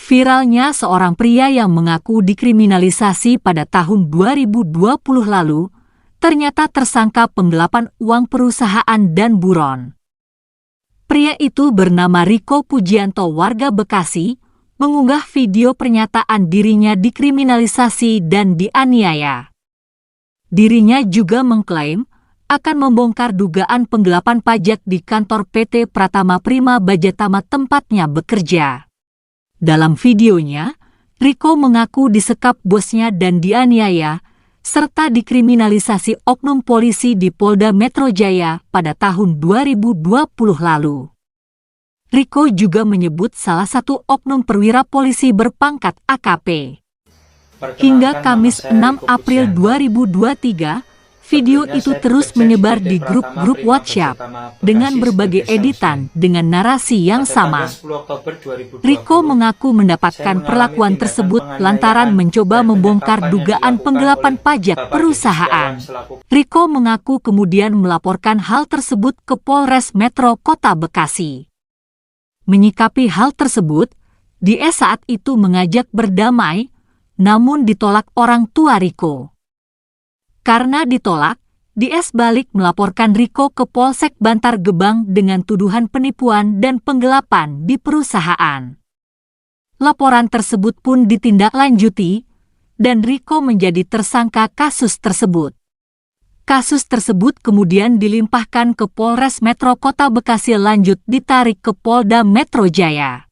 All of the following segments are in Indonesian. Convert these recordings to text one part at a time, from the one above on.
Viralnya seorang pria yang mengaku dikriminalisasi pada tahun 2020 lalu, ternyata tersangka penggelapan uang perusahaan dan buron. Pria itu bernama Riko Pujianto warga Bekasi, mengunggah video pernyataan dirinya dikriminalisasi dan dianiaya. Dirinya juga mengklaim akan membongkar dugaan penggelapan pajak di kantor PT Pratama Prima Bajatama tempatnya bekerja. Dalam videonya, Riko mengaku disekap bosnya dan dianiaya, serta dikriminalisasi oknum polisi di Polda Metro Jaya pada tahun 2020 lalu. Riko juga menyebut salah satu oknum perwira polisi berpangkat AKP. Hingga Kamis 6 April 2023, video itu terus menyebar di grup-grup WhatsApp dengan berbagai editan dengan narasi yang sama. Riko mengaku mendapatkan perlakuan tersebut lantaran mencoba membongkar dugaan penggelapan pajak perusahaan. Riko mengaku kemudian melaporkan hal tersebut ke Polres Metro Kota Bekasi. Menyikapi hal tersebut, DS saat itu mengajak berdamai, namun ditolak orang tua Riko. Karena ditolak, DS balik melaporkan Riko ke Polsek Bantar Gebang dengan tuduhan penipuan dan penggelapan di perusahaan. Laporan tersebut pun ditindaklanjuti, dan Riko menjadi tersangka kasus tersebut. Kasus tersebut kemudian dilimpahkan ke Polres Metro Kota Bekasi lanjut ditarik ke Polda Metro Jaya.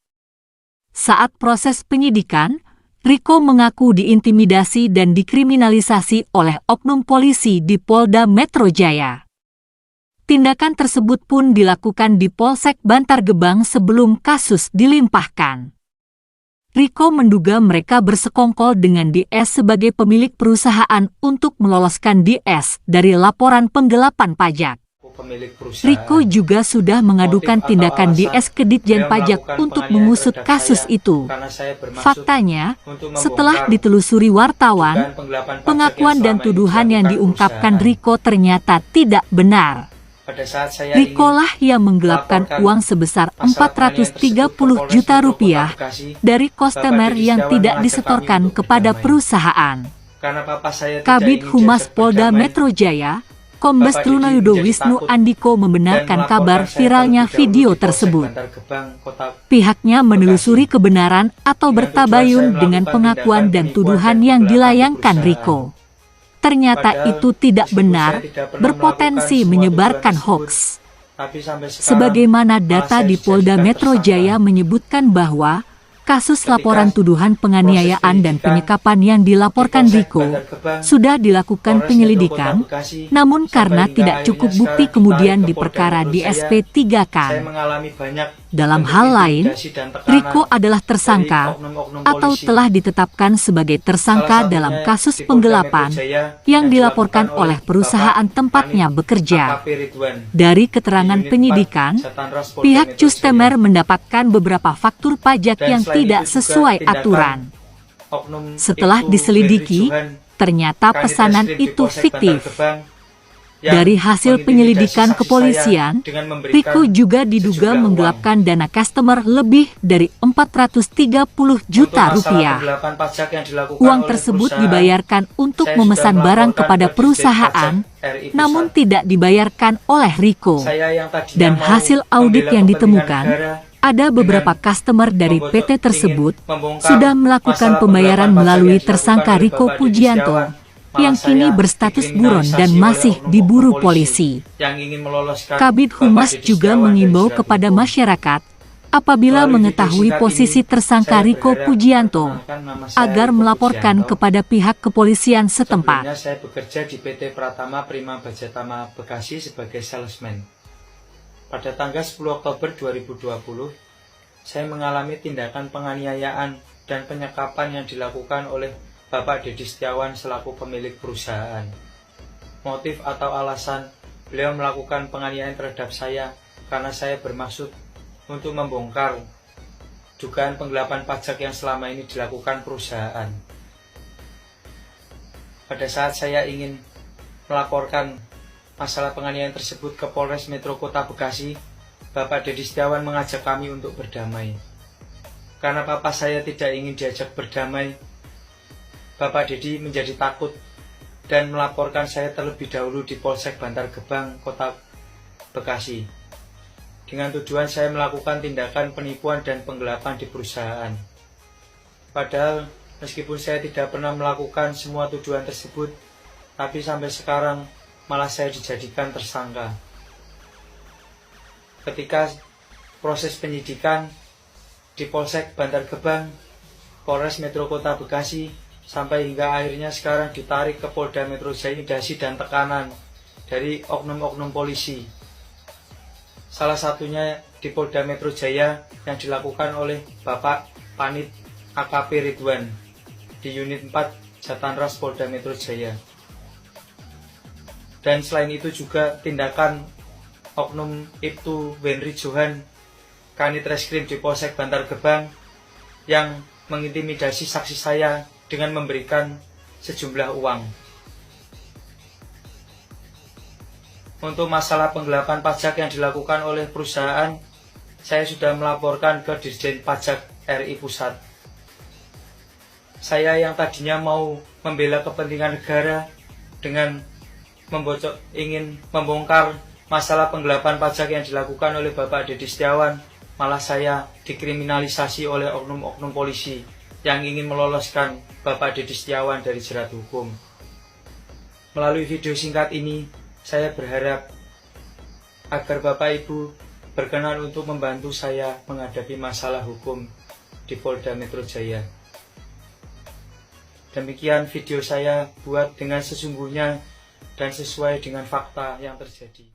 Saat proses penyidikan, Riko mengaku diintimidasi dan dikriminalisasi oleh oknum polisi di Polda Metro Jaya. Tindakan tersebut pun dilakukan di Polsek Bantar Gebang sebelum kasus dilimpahkan. Riko menduga mereka bersekongkol dengan DS sebagai pemilik perusahaan untuk meloloskan DS dari laporan penggelapan pajak. Riko juga sudah mengadukan tindakan DS ke Ditjen Pajak untuk mengusut kasus itu. Faktanya, setelah ditelusuri wartawan, pengakuan dan tuduhan yang diungkapkan Riko ternyata tidak benar. Riko lah yang menggelapkan uang sebesar 430 juta rupiah dari customer yang tidak disetorkan kepada perusahaan. Kabid Humas Polda Metro Jaya, Kombes Trunoyudo Wisnu Andiko membenarkan kabar viralnya video tersebut. Pihaknya menelusuri kebenaran atau bertabayun dengan pengakuan dan tuduhan yang dilayangkan Riko. Ternyata itu tidak benar, berpotensi menyebarkan hoaks. Sebagaimana data di Polda Metro Jaya menyebutkan bahwa kasus laporan tuduhan penganiayaan dan penyekapan yang dilaporkan Riko sudah dilakukan penyelidikan, namun karena tidak cukup bukti kemudian diperkara di SP3K. Dalam hal lain, Riko adalah tersangka atau telah ditetapkan sebagai tersangka dalam kasus penggelapan yang dilaporkan oleh perusahaan tempatnya bekerja. Dari keterangan penyidikan, pihak customer mendapatkan beberapa faktur pajak yang tidak sesuai aturan. Setelah diselidiki, ternyata pesanan itu fiktif. Dari hasil penyelidikan kepolisian, Riko juga diduga menggelapkan dana customer lebih dari 430 juta rupiah. Uang tersebut dibayarkan untuk memesan barang kepada perusahaan, namun tidak dibayarkan oleh Riko. Dan hasil audit yang ditemukan, ada beberapa customer dari PT tersebut sudah melakukan pembayaran melalui tersangka Riko Pujianto, yang kini berstatus buron dan masih diburu polisi. Kabid Humas juga mengimbau kepada masyarakat, apabila mengetahui posisi tersangka Riko Pujianto, agar melaporkan kepada pihak kepolisian setempat. Saya bekerja di PT Pratama Prima Bajatama Bekasi sebagai salesman. Pada tanggal 10 Oktober 2020, saya mengalami tindakan penganiayaan dan penyekapan yang dilakukan oleh Bapak Dedi Setiawan selaku pemilik perusahaan. Motif atau alasan beliau melakukan penganiayaan terhadap saya karena saya bermaksud untuk membongkar dugaan penggelapan pajak yang selama ini dilakukan perusahaan. Pada saat saya ingin melaporkan masalah penganiayaan tersebut ke Polres Metro Kota Bekasi, Bapak Dedi Setiawan mengajak kami untuk berdamai. Karena papa saya tidak ingin diajak berdamai, Bapak Dedi menjadi takut dan melaporkan saya terlebih dahulu di Polsek Bantar Gebang, Kota Bekasi, dengan tujuan saya melakukan tindakan penipuan dan penggelapan di perusahaan. Padahal meskipun saya tidak pernah melakukan semua tuduhan tersebut, tapi sampai sekarang malah saya dijadikan tersangka. Ketika proses penyidikan di Polsek Bantar Gebang, Polres Metro Kota Bekasi, sampai hingga akhirnya sekarang ditarik ke Polda Metro Jaya, intimidasi dan tekanan dari oknum-oknum polisi. Salah satunya di Polda Metro Jaya yang dilakukan oleh Bapak Panit AKP Ridwan di Unit 4 Jatanras Polda Metro Jaya. Dan selain itu juga tindakan oknum Ibtu Wenry Johan Kanit Reskrim di Polsek Bantar Gebang yang mengintimidasi saksi saya dengan memberikan sejumlah uang. Untuk masalah penggelapan pajak yang dilakukan oleh perusahaan, saya sudah melaporkan ke Dirjen Pajak RI Pusat. Saya yang tadinya mau membela kepentingan negara dengan ingin membongkar masalah penggelapan pajak yang dilakukan oleh Bapak Dedi Setiawan, malah saya dikriminalisasi oleh oknum-oknum polisi yang ingin meloloskan Bapak Dedi Setiawan dari jerat hukum. Melalui video singkat ini, saya berharap agar Bapak Ibu berkenan untuk membantu saya menghadapi masalah hukum di Polda Metro Jaya. Demikian video saya buat dengan sesungguhnya dan sesuai dengan fakta yang terjadi.